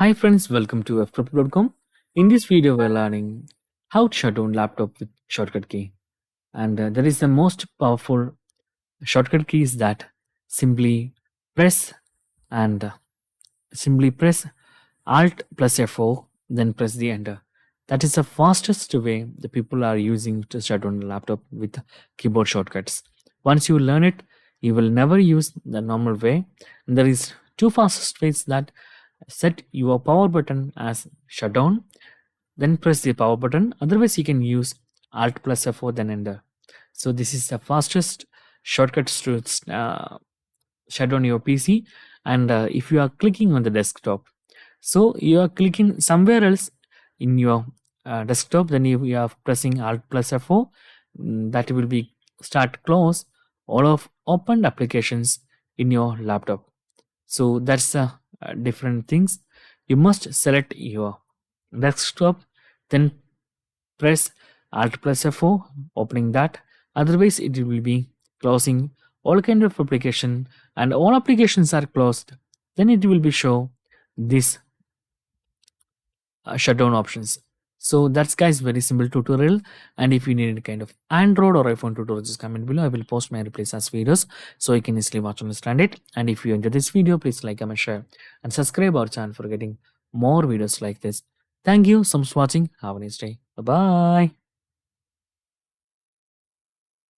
Hi friends, welcome to Ftopreview.com. In this video, we're learning how to shut down laptop with shortcut key. And there is the most powerful shortcut keys that simply press and simply press Alt plus F4, then press the enter. That is the fastest way the people are using to shut down the laptop with keyboard shortcuts. Once you learn it, you will never use the normal way. And there is two fastest ways that set your power button as shutdown, then press the power button. Otherwise, you can use Alt plus F4, then enter. So this is the fastest shortcuts to shut down your PC. And if you are clicking on the desktop, so you are clicking somewhere else in your desktop, then you are pressing Alt plus F4. That will be start close all of opened applications in your laptop. So that's the different things. You must select your desktop, then press Alt plus F4, opening that. Otherwise, it will be closing all kind of application, and all applications are closed. Then it will be show this shutdown options. So that's guys very simple tutorial. And if you need any kind of Android or iPhone tutorial, just comment below. I will post my replays as videos so you can easily watch and understand it. And if you enjoyed this video, please like, comment, share, and subscribe our channel for getting more videos like this. Thank you so much for watching. Have a nice day. Bye bye.